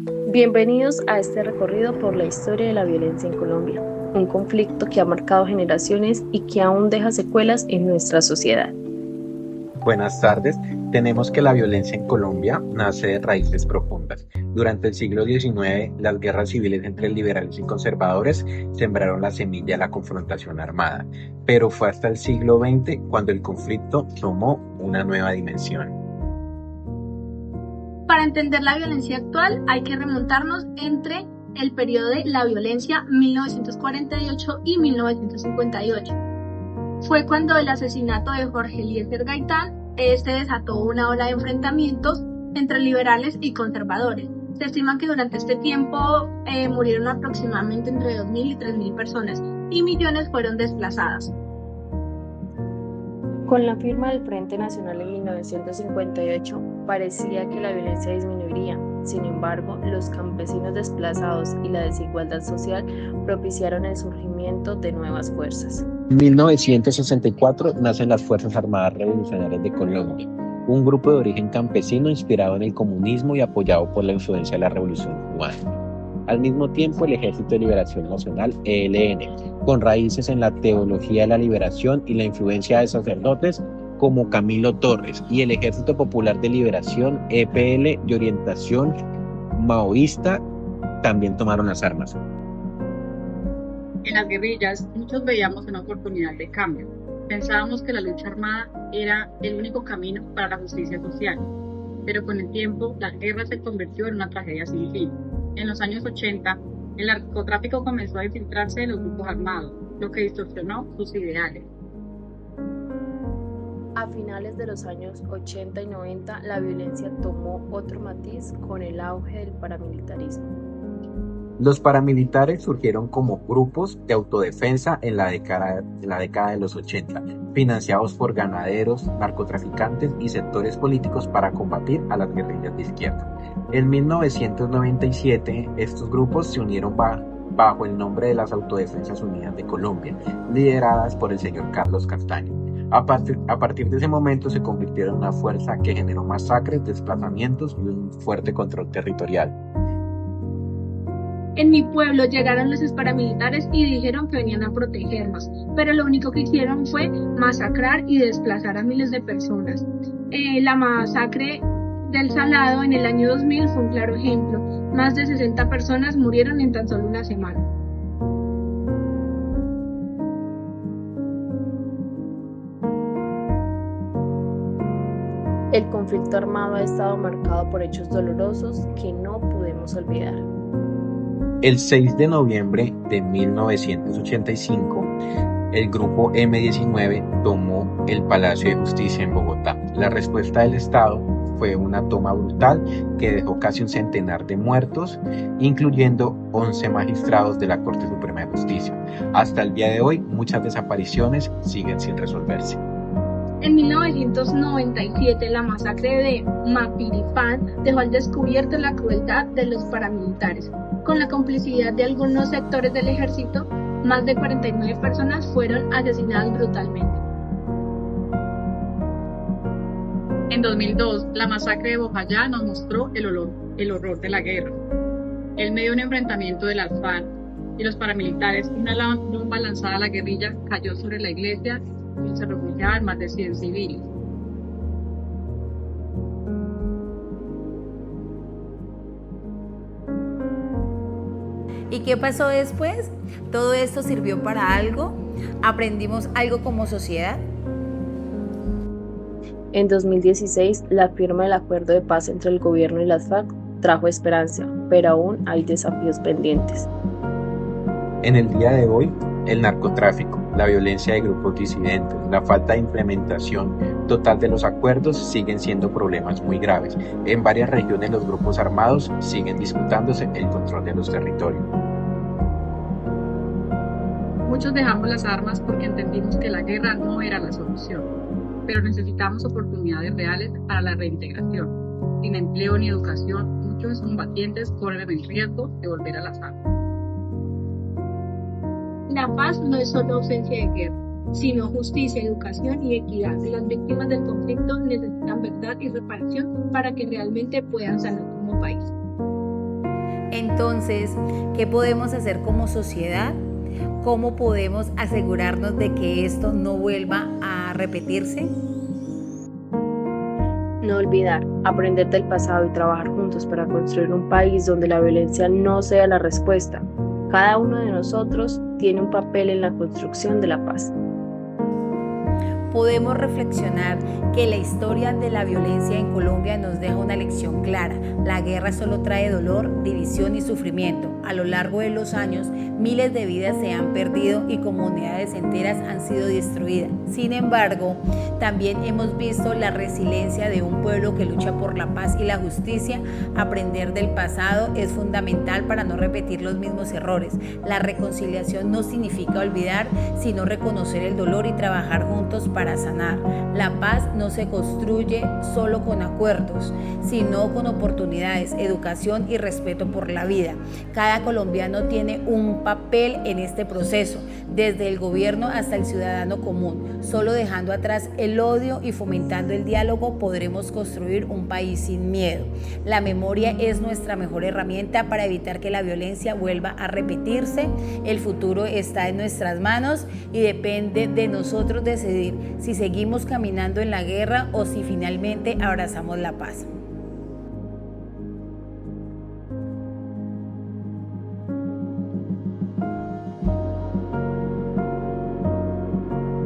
Bienvenidos a este recorrido por la historia de la violencia en Colombia, un conflicto que ha marcado generaciones y que aún deja secuelas en nuestra sociedad. Buenas tardes. Tenemos que la violencia en Colombia nace de raíces profundas. Durante el siglo XIX, las guerras civiles entre liberales y conservadores sembraron la semilla de la confrontación armada, pero fue hasta el siglo XX cuando el conflicto tomó una nueva dimensión. Para entender la violencia actual hay que remontarnos entre el periodo de la violencia 1948 y 1958. Fue cuando el asesinato de Jorge Eliezer Gaitán se desató una ola de enfrentamientos entre liberales y conservadores. Se estima que durante este tiempo murieron aproximadamente entre 2.000 y 3.000 personas y millones fueron desplazadas. Con la firma del Frente Nacional en 1958, parecía que la violencia disminuiría. Sin embargo, los campesinos desplazados y la desigualdad social propiciaron el surgimiento de nuevas fuerzas. En 1964 nacen las Fuerzas Armadas Revolucionarias de Colombia, un grupo de origen campesino inspirado en el comunismo y apoyado por la influencia de la Revolución Cubana. Al mismo tiempo, el Ejército de Liberación Nacional, ELN, con raíces en la teología de la liberación y la influencia de sacerdotes como Camilo Torres, y el Ejército Popular de Liberación, EPL, de orientación maoísta, también tomaron las armas. En las guerrillas, muchos veíamos una oportunidad de cambio. Pensábamos que la lucha armada era el único camino para la justicia social. Pero con el tiempo, la guerra se convirtió en una tragedia sin fin. En los años 80, el narcotráfico comenzó a infiltrarse en los grupos armados, lo que distorsionó sus ideales. A finales de los años 80 y 90, la violencia tomó otro matiz con el auge del paramilitarismo. Los paramilitares surgieron como grupos de autodefensa en la década de los 80, financiados por ganaderos, narcotraficantes y sectores políticos para combatir a las guerrillas de izquierda. En 1997, estos grupos se unieron bajo el nombre de las Autodefensas Unidas de Colombia, lideradas por el señor Carlos Castaño. A partir de ese momento se convirtieron en una fuerza que generó masacres, desplazamientos y un fuerte control territorial. En mi pueblo llegaron los paramilitares y dijeron que venían a protegernos, pero lo único que hicieron fue masacrar y desplazar a miles de personas. La masacre del Salado en el año 2000 fue un claro ejemplo. Más de 60 personas murieron en tan solo una semana. El conflicto armado ha estado marcado por hechos dolorosos que no podemos olvidar. El 6 de noviembre de 1985, el grupo M-19 tomó el Palacio de Justicia en Bogotá. La respuesta del Estado fue una toma brutal que dejó casi un centenar de muertos, incluyendo 11 magistrados de la Corte Suprema de Justicia. Hasta el día de hoy, muchas desapariciones siguen sin resolverse. En 1997, la masacre de Mapiripán dejó al descubierto la crueldad de los paramilitares. Con la complicidad de algunos sectores del ejército, más de 49 personas fueron asesinadas brutalmente. En 2002, la masacre de Bojayá nos mostró el horror de la guerra. En medio de un enfrentamiento del Alfán y los paramilitares, una bomba lanzada a la guerrilla cayó sobre la iglesia y se refugiaban más de 100 civiles. ¿Y qué pasó después? ¿Todo esto sirvió para algo? ¿Aprendimos algo como sociedad? En 2016, la firma del acuerdo de paz entre el gobierno y las FARC trajo esperanza, pero aún hay desafíos pendientes. En el día de hoy, el narcotráfico, la violencia de grupos disidentes, la falta de implementación total de los acuerdos siguen siendo problemas muy graves. En varias regiones los grupos armados siguen disputándose el control de los territorios. Muchos dejamos las armas porque entendimos que la guerra no era la solución, pero necesitamos oportunidades reales para la reintegración. Sin empleo ni educación, muchos combatientes corren el riesgo de volver a las armas. La paz no es solo ausencia de guerra, sino justicia, educación y equidad. Las víctimas del conflicto necesitan verdad y reparación para que realmente puedan sanar como país. Entonces, ¿qué podemos hacer como sociedad? ¿Cómo podemos asegurarnos de que esto no vuelva a repetirse? No olvidar, aprender del pasado y trabajar juntos para construir un país donde la violencia no sea la respuesta. Cada uno de nosotros tiene un papel en la construcción de la paz. Podemos reflexionar que la historia de la violencia en Colombia nos deja una lección clara. La guerra solo trae dolor, división y sufrimiento. A lo largo de los años, miles de vidas se han perdido y comunidades enteras han sido destruidas. Sin embargo, también hemos visto la resiliencia de un pueblo que lucha por la paz y la justicia. Aprender del pasado es fundamental para no repetir los mismos errores. La reconciliación no significa olvidar, sino reconocer el dolor y trabajar juntos para sanar. La paz no se construye solo con acuerdos, sino con oportunidades, educación y respeto por la vida. Cada colombiano tiene un papel en este proceso, desde el gobierno hasta el ciudadano común. Solo dejando atrás el odio y fomentando el diálogo podremos construir un país sin miedo. La memoria es nuestra mejor herramienta para evitar que la violencia vuelva a repetirse. El futuro está en nuestras manos y depende de nosotros decidir si seguimos caminando en la guerra o si finalmente abrazamos la paz.